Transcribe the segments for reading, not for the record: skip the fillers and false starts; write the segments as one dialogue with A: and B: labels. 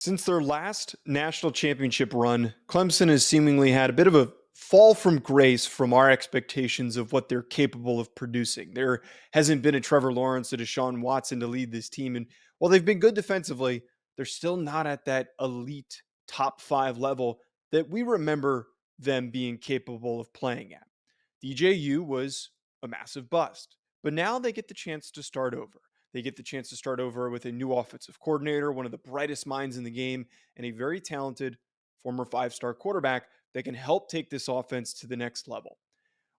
A: Since their last national championship run, Clemson has seemingly had a bit of a fall from grace from our expectations of what they're capable of producing. There hasn't been a Trevor Lawrence, a Deshaun Watson to lead this team. And while they've been good defensively, they're still not at that elite top five level that we remember them being capable of playing at. DJU was a massive bust, but now they get the chance to start over. They get the chance to start over with a new offensive coordinator, one of the brightest minds in the game, and a very talented former five-star quarterback that can help take this offense to the next level.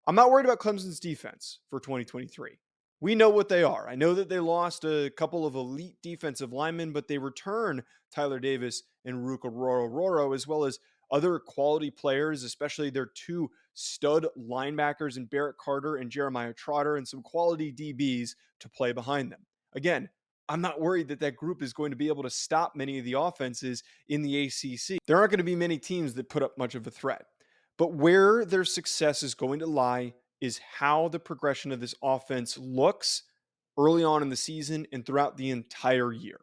A: I'm not worried about Clemson's defense for 2023. We know what they are. I know that they lost a couple of elite defensive linemen, but they return Tyler Davis and Ruka Roro, as well as other quality players, especially their two stud linebackers in Barrett Carter and Jeremiah Trotter, and some quality DBs to play behind them. Again, I'm not worried that that group is going to be able to stop many of the offenses in the ACC. There aren't going to be many teams that put up much of a threat. But where their success is going to lie is how the progression of this offense looks early on in the season and throughout the entire year.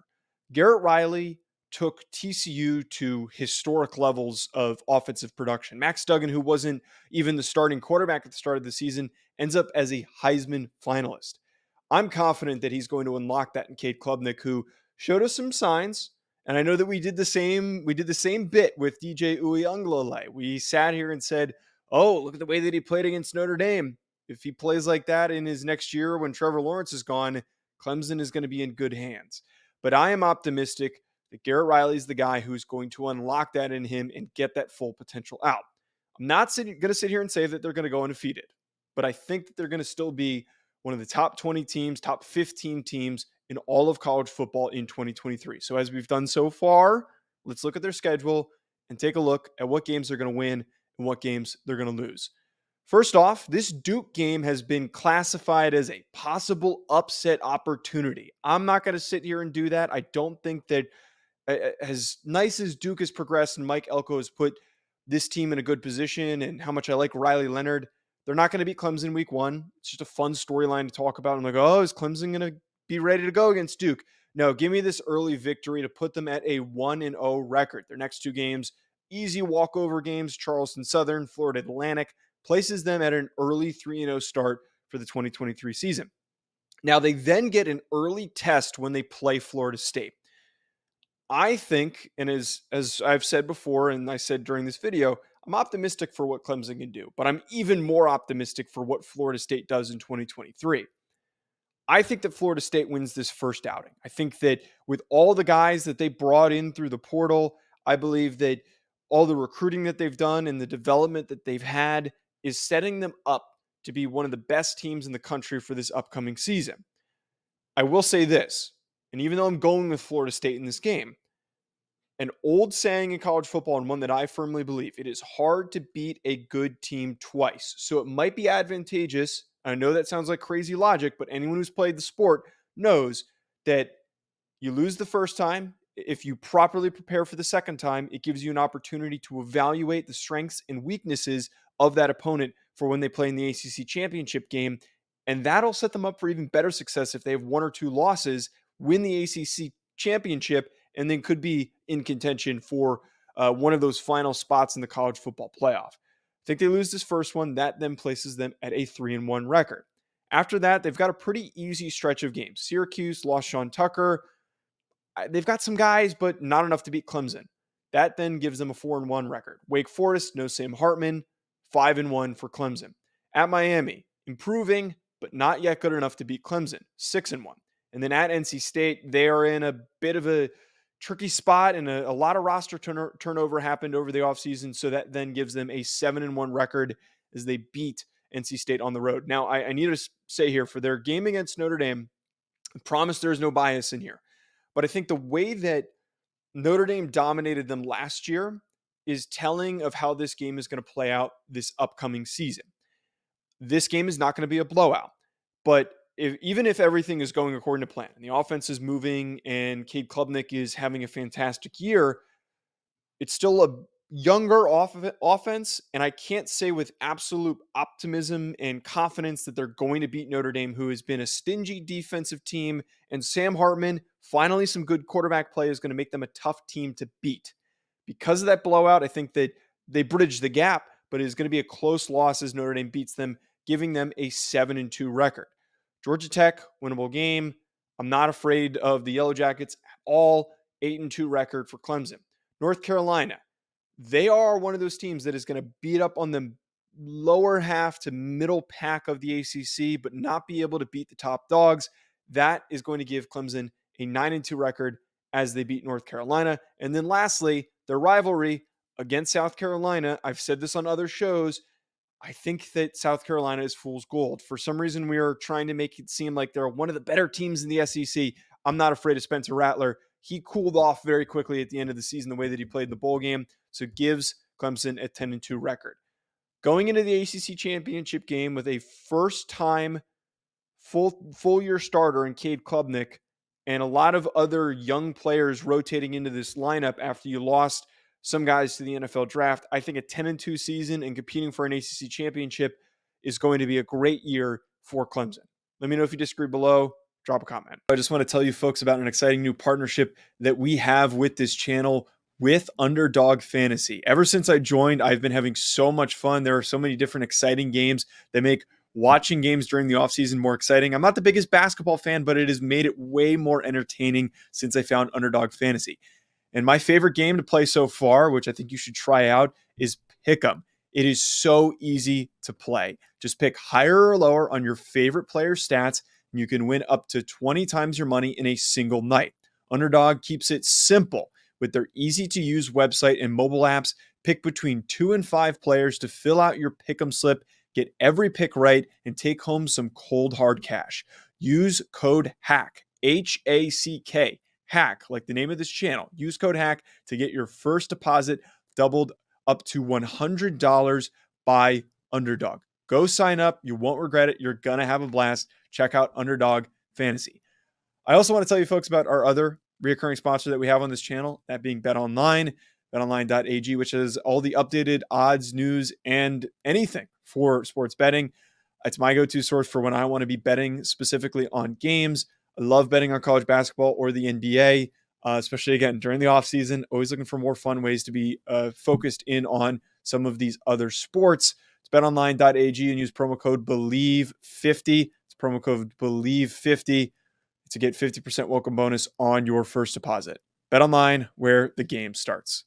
A: Garrett Riley took TCU to historic levels of offensive production. Max Duggan, who wasn't even the starting quarterback at the start of the season, ends up as a Heisman finalist. I'm confident that he's going to unlock that in Cade Klubnik, who showed us some signs. And I know that we did the same bit with DJ Uiagalelei. We sat here and said, "Oh, look at the way that he played against Notre Dame. If he plays like that in his next year when Trevor Lawrence is gone, Clemson is going to be in good hands." But I am optimistic that Garrett Riley is the guy who's going to unlock that in him and get that full potential out. I'm not going to sit here and say that they're going to go undefeated, but I think that they're going to still be one of the top 20 teams, top 15 teams in all of college football in 2023. So as we've done so far, let's look at their schedule and take a look at what games they're going to win and what games they're going to lose. First off, this Duke game has been classified as a possible upset opportunity. I'm not going to sit here and do that. I don't think that as nice as Duke has progressed and Mike Elko has put this team in a good position and how much I like Riley Leonard, they're not going to beat Clemson week one. It's just a fun storyline to talk about. I'm like, oh, is Clemson going to be ready to go against Duke? No, give me this early victory to put them at a 1-0 record. Their next two games, easy walkover games, Charleston Southern, Florida Atlantic, places them at an early 3-0 start for the 2023 season. Now, they then get an early test when they play Florida State. I think, and as I've said before, and I said during this video, I'm optimistic for what Clemson can do, but I'm even more optimistic for what Florida State does in 2023. I think that Florida State wins this first outing. I think that with all the guys that they brought in through the portal, I believe that all the recruiting that they've done and the development that they've had is setting them up to be one of the best teams in the country for this upcoming season. I will say this, and even though I'm going with Florida State in this game, an old saying in college football and one that I firmly believe, it is hard to beat a good team twice. So it might be advantageous. I know that sounds like crazy logic, but anyone who's played the sport knows that you lose the first time. If you properly prepare for the second time, it gives you an opportunity to evaluate the strengths and weaknesses of that opponent for when they play in the ACC championship game. And that'll set them up for even better success if they have one or two losses, win the ACC championship, and then could be in contention for one of those final spots in the college football playoff. I think they lose this first one. That then places them at a 3-1 record. After that, they've got a pretty easy stretch of games. Syracuse lost Sean Tucker. They've got some guys, but not enough to beat Clemson. That then gives them a 4-1 record. Wake Forest, no Sam Hartman, 5-1 for Clemson. At Miami, improving, but not yet good enough to beat Clemson, 6-1. And then at NC State, they are in a bit of a tricky spot, and a lot of roster turnover happened over the offseason. So that then gives them a 7-1 record as they beat NC State on the road. Now, I need to say here, for their game against Notre Dame, I promise there's no bias in here. But I think the way that Notre Dame dominated them last year is telling of how this game is going to play out this upcoming season. This game is not going to be a blowout, but even if everything is going according to plan and the offense is moving and Cade Klubnik is having a fantastic year, it's still a younger offense, and I can't say with absolute optimism and confidence that they're going to beat Notre Dame, who has been a stingy defensive team. And Sam Hartman, finally, some good quarterback play is going to make them a tough team to beat. Because of that blowout, I think that they bridge the gap, but it is going to be a close loss as Notre Dame beats them, giving them a 7-2 record. Georgia Tech, winnable game. I'm not afraid of the Yellow Jackets at all. 8-2 record for Clemson. North Carolina, they are one of those teams that is going to beat up on the lower half to middle pack of the ACC, but not be able to beat the top dogs. That is going to give Clemson a 9-2 record as they beat North Carolina. And then lastly, their rivalry against South Carolina. I've said this on other shows. I think that South Carolina is fool's gold. For some reason, we are trying to make it seem like they're one of the better teams in the SEC. I'm not afraid of Spencer Rattler. He cooled off very quickly at the end of the season, the way that he played the bowl game. So gives Clemson a 10-2 record. Going into the ACC championship game with a first-time full year starter in Cade Klubnik and a lot of other young players rotating into this lineup after you lost some guys to the NFL draft, I think a 10-2 season and competing for an ACC championship is going to be a great year for Clemson. Let me know if you disagree below. Drop a comment. I just want to tell you folks about an exciting new partnership that we have with this channel with Underdog Fantasy. Ever since I joined, I've been having so much fun. There are so many different exciting games that make watching games during the offseason more exciting. I'm not the biggest basketball fan, but it has made it way more entertaining since I found Underdog Fantasy. And my favorite game to play so far, which I think you should try out, is Pick'em. It is so easy to play. Just pick higher or lower on your favorite player's stats, and you can win up to 20 times your money in a single night. Underdog keeps it simple with their easy-to-use website and mobile apps. Pick between 2 and 5 players to fill out your Pick'em slip, get every pick right, and take home some cold hard cash. Use code HACK, H-A-C-K, HACK, like the name of this channel. Use code HACK to get your first deposit doubled up to $100 by Underdog. Go sign up. You won't regret it. You're going to have a blast. Check out Underdog Fantasy. I also want to tell you folks about our other recurring sponsor that we have on this channel, that being BetOnline, betonline.ag, which has all the updated odds, news, and anything for sports betting. It's my go-to source for when I want to be betting specifically on games. I love betting on college basketball or the NBA, especially, again, during the offseason. Always looking for more fun ways to be focused in on some of these other sports. It's betonline.ag and use promo code BELIEVE50. It's promo code BELIEVE50 to get 50% welcome bonus on your first deposit. BetOnline, where the game starts.